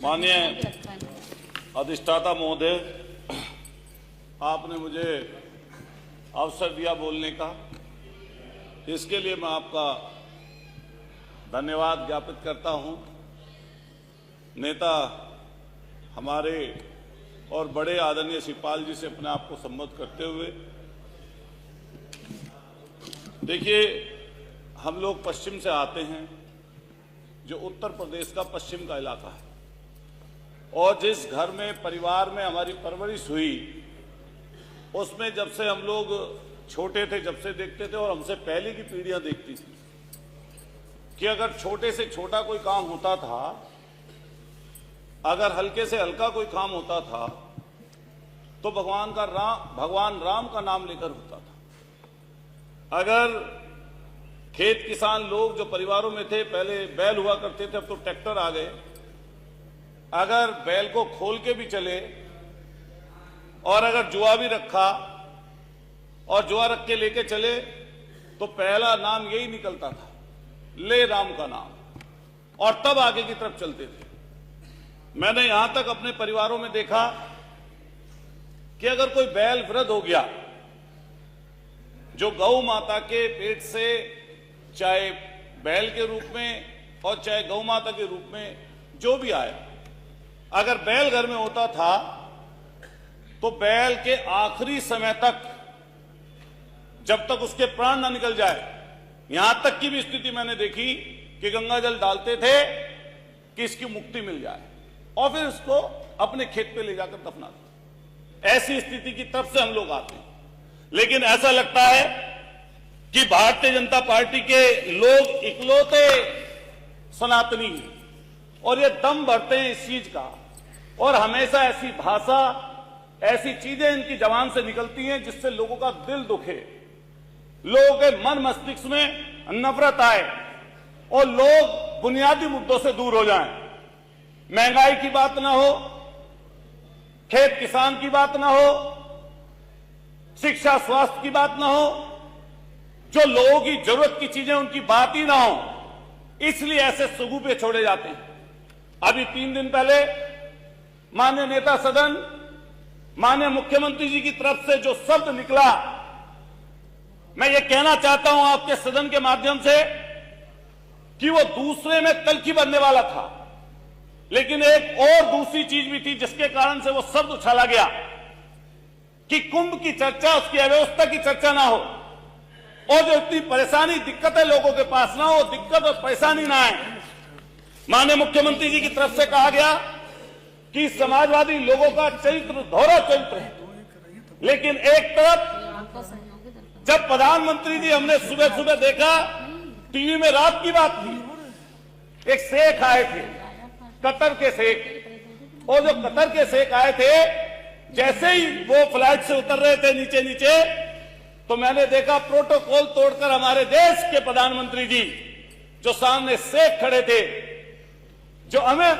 माननीय अधिष्ठाता महोदय, आपने मुझे अवसर दिया बोलने का, इसके लिए मैं आपका धन्यवाद ज्ञापित करता हूं। नेता हमारे और बड़े आदरणीय शिवपाल जी से अपने आप को संबोधित करते हुए, देखिए, हम लोग पश्चिम से आते हैं, जो उत्तर प्रदेश का पश्चिम का इलाका है, और जिस घर में परिवार में हमारी परवरिश हुई, उसमें जब से हम लोग छोटे थे, जब से देखते थे, और हमसे पहले की पीढ़ियां देखती थी कि अगर छोटे से छोटा कोई काम होता था, अगर हल्के से हल्का कोई काम होता था, तो भगवान राम का नाम लेकर होता था। अगर खेत किसान लोग जो परिवारों में थे, पहले बैल हुआ करते थे, अब तो ट्रैक्टर आ गए, अगर बैल को खोल के भी चले और अगर जुआ भी रखा और जुआ रख के लेके चले, तो पहला नाम यही निकलता था, ले राम का नाम, और तब आगे की तरफ चलते थे। मैंने यहां तक अपने परिवारों में देखा कि अगर कोई बैल वृद्ध हो गया, जो गौ माता के पेट से, चाहे बैल के रूप में और चाहे गौ माता के रूप में जो भी आए, अगर बैल घर में होता था, तो बैल के आखिरी समय तक, जब तक उसके प्राण न निकल जाए, यहां तक की भी स्थिति मैंने देखी कि गंगा जल डालते थे कि इसकी मुक्ति मिल जाए, और फिर उसको अपने खेत पे ले जाकर दफना देते। ऐसी स्थिति की तरफ से हम लोग आते हैं। लेकिन ऐसा लगता है कि भारतीय जनता पार्टी के लोग इकलौते सनातनी हैं, और ये दम भरते हैं इस चीज का, और हमेशा ऐसी भाषा, ऐसी चीजें इनकी जबान से निकलती हैं जिससे लोगों का दिल दुखे, लोगों के मन मस्तिष्क में नफरत आए, और लोग बुनियादी मुद्दों से दूर हो जाएं। महंगाई की बात ना हो, खेत किसान की बात ना हो, शिक्षा स्वास्थ्य की बात ना हो, जो लोगों की जरूरत की चीजें उनकी बात ही ना हो, इसलिए ऐसे सुगुफे छोड़े जाते हैं। अभी 3 दिन पहले माननीय नेता सदन, माननीय मुख्यमंत्री जी की तरफ से जो शब्द निकला, मैं ये कहना चाहता हूं आपके सदन के माध्यम से कि वो दूसरे में तलखी बनने वाला था, लेकिन एक और दूसरी चीज भी थी जिसके कारण से वो शब्द उछाला गया कि कुंभ की चर्चा, उसकी अव्यवस्था की चर्चा ना हो, और जो इतनी परेशानी, दिक्कतें लोगों के पास ना हो, दिक्कत और परेशानी ना आए। माननीय मुख्यमंत्री जी की तरफ से कहा गया कि समाजवादी लोगों का चरित्र दोहरा चरित्र है, लेकिन एक तरफ जब प्रधानमंत्री जी, हमने सुबह सुबह देखा टीवी में, रात की बात थी, एक शेख आए थे, कतर के शेख, और जो कतर के शेख आए थे, जैसे ही वो फ्लाइट से उतर रहे थे नीचे नीचे, तो मैंने देखा प्रोटोकॉल तोड़कर हमारे देश के प्रधानमंत्री जी, जो सामने शेख खड़े थे, जो हमें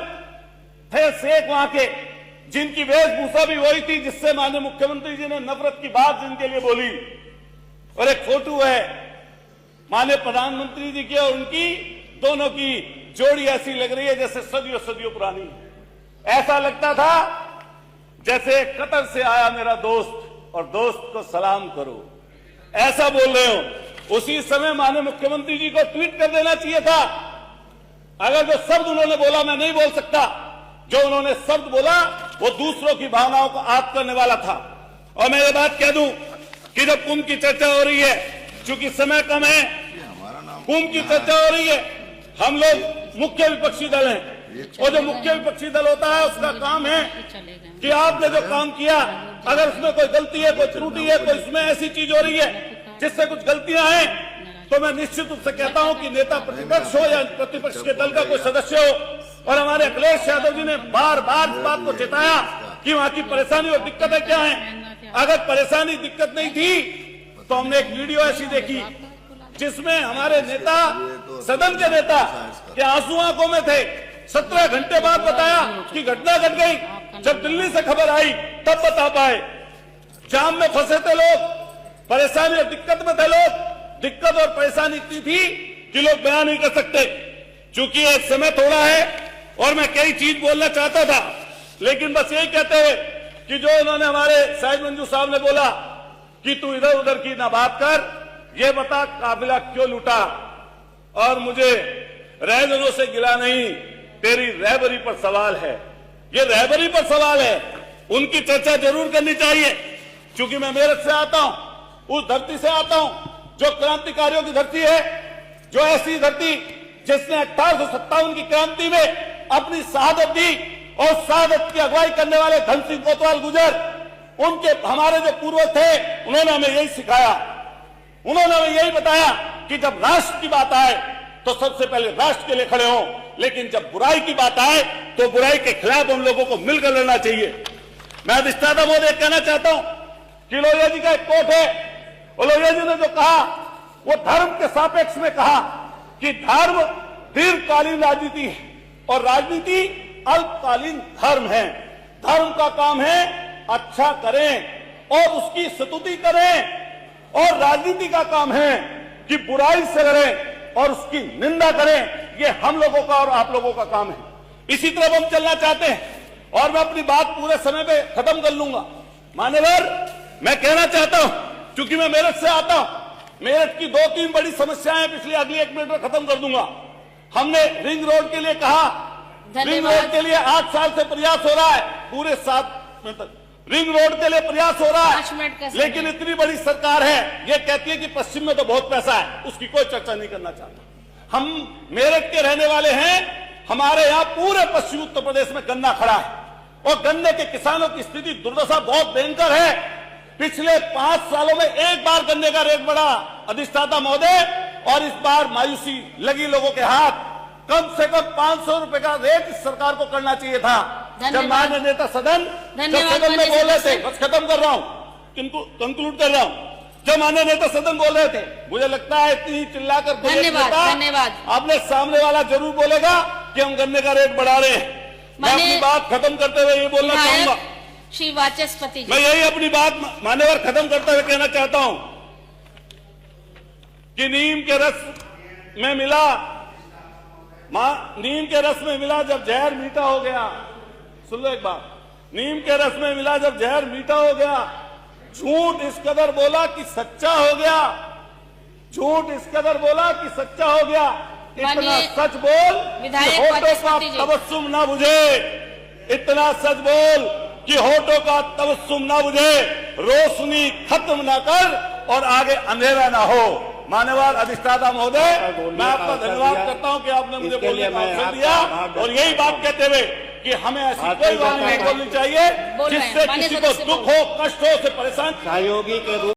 थे शेख वहां के, जिनकी वेशभूषा भी वही थी जिससे माननीय मुख्यमंत्री जी ने नफरत की बात जिनके लिए बोली, और एक फोटो है माननीय प्रधानमंत्री जी की और उनकी, दोनों की जोड़ी ऐसी लग रही है जैसे सदियों सदियों पुरानी। ऐसा लगता था जैसे कतर से आया मेरा दोस्त और दोस्त को सलाम करो, ऐसा बोल रहे हो। उसी समय माननीय मुख्यमंत्री जी को ट्वीट कर देना चाहिए था। अगर जो शब्द उन्होंने बोला मैं नहीं बोल सकता, जो उन्होंने शब्द बोला वो दूसरों की भावनाओं को आहत करने वाला था। और मैं ये बात कह दूं कि जब कुंभ की चर्चा हो रही है, चूंकि समय कम है, कुंभ की चर्चा हो रही है, हम लोग मुख्य विपक्षी दल हैं, और जो मुख्य विपक्षी दल होता है उसका काम है कि आपने जो काम किया, अगर उसमें कोई गलती है, कोई त्रुटि है, कोई इसमें ऐसी चीज हो रही है जिससे कुछ गलतियां हैं, तो मैं निश्चित रूप से कहता हूं कि नेता प्रतिपक्ष हो या प्रतिपक्ष के दल का कोई सदस्य हो, और हमारे अखिलेश यादव जी ने बार बार इस बात को चेताया कि वहां की परेशानी और दिक्कतें क्या हैं। अगर परेशानी दिक्कत नहीं थी तो हमने एक वीडियो ऐसी देखी जिसमें हमारे नेता, सदन के नेता के आंसू आंखों में थे। 17 घंटे बाद बताया कि घटना घट गई, जब दिल्ली से खबर आई तब बता पाए। जाम में फंसे थे लोग, परेशानी और दिक्कत में थे लोग, दिक्कत और परेशानी इतनी थी कि लोग बयान नहीं कर सकते। चूंकि एक समय थोड़ा है और मैं कई चीज बोलना चाहता था, लेकिन बस यही कहते हुए कि जो उन्होंने हमारे शाहिद मंजू साहब ने बोला कि तू इधर उधर की ना बात कर, ये बता काफिला क्यों लूटा। और मुझे रहबरों से गिला नहीं, तेरी रहबरी पर सवाल है। ये रहबरी पर सवाल है, उनकी चर्चा जरूर करनी चाहिए, क्योंकि मैं मेरठ से आता हूं, उस धरती से आता हूं जो क्रांतिकारियों की धरती है, जो ऐसी धरती जिसने 1857 की क्रांति में अपनी शहादत दी, और शहादत की अगुवाई करने वाले धन सिंह कोतवाल गुजर, उनके हमारे जो पूर्वज थे, उन्होंने हमें यही सिखाया, उन्होंने हमें यही बताया कि जब राष्ट्र की बात आए तो सबसे पहले राष्ट्र के लिए खड़े हों, लेकिन जब बुराई की बात आए तो बुराई के खिलाफ हम लोगों को मिलकर लड़ना चाहिए। मैं अधिष्ठाता महोदय कहना चाहता हूं कि लोहिया जी का एक कोट है, और लोहिया जी ने जो कहा वो धर्म के सापेक्ष में कहा कि धर्म दीर्घकालीन राजनीति है और राजनीति अल्पकालीन धर्म है। धर्म का काम है अच्छा करें और उसकी स्तुति करें, और राजनीति का काम है कि बुराई से लड़ें और उसकी निंदा करें। ये हम लोगों का और आप लोगों का काम है। इसी तरह हम चलना चाहते हैं, और मैं अपनी बात पूरे समय पे खत्म कर लूंगा। मान्यवर, मैं कहना चाहता हूं, क्योंकि मैं मेरठ से आता हूं, मेरठ की 2-3 बड़ी समस्याएं पिछले अगली 1 मिनट में खत्म कर दूंगा। हमने रिंग रोड के लिए कहा, रिंग रोड के लिए 8 साल से प्रयास हो रहा है, पूरे 7 मिनट तक रिंग रोड के लिए प्रयास हो रहा है, लेकिन इतनी बड़ी सरकार है, ये कहती है कि पश्चिम में तो बहुत पैसा है, उसकी कोई चर्चा नहीं करना चाहता। हम मेरठ के रहने वाले हैं, हमारे यहाँ पूरे पश्चिमी उत्तर प्रदेश में गन्ना खड़ा है, और गन्ने के किसानों की स्थिति दुर्दशा बहुत भयंकर है। पिछले 5 सालों में एक बार गन्ने का रेट बढ़ा अधिष्ठाता महोदय, और इस बार मायूसी लगी लोगों के हाथ। कम से कम 500 रुपए का रेट इस सरकार को करना चाहिए था। जब माननीय नेता सदन में बोल रहे थे, बस खत्म कर रहा हूं, कंक्लूड कर रहा हूं, जब माननीय नेता सदन बोल रहे थे, मुझे लगता है इतनी चिल्लाकर धन्यवाद आपने सामने वाला जरूर बोलेगा कि हम गन्ने का रेट बढ़ा रहे हैं। मैं अपनी बात खत्म करते हुए ये बोलना चाहूंगा, श्री वाचस्पति जी, मैं यही अपनी बात मान्यवर खत्म करते हुए कहना चाहता हूं कि नीम के रस में मिला जब जहर मीठा हो गया। सुन लो एक बात, नीम के रस में मिला जब जहर मीठा हो गया, झूठ इस कदर बोला कि सच्चा हो गया, झूठ इस कदर बोला कि सच्चा हो गया। इतना सच बोल कि होठों का तबस्सुम ना बुझे, इतना सच बोल कि होठों का तबस्सुम ना बुझे, रोशनी खत्म ना कर और आगे अंधेरा ना हो। मान्यवर अधिष्ठाता महोदय, मैं आपका धन्यवाद करता हूं कि आपने मुझे बोलने का अवसर दिया, और यही बात कहते हुए कि हमें ऐसी कोई बात नहीं बोलनी चाहिए जिससे किसी को दुख हो, कष्ट हो, से परेशान। सहयोगी के रूप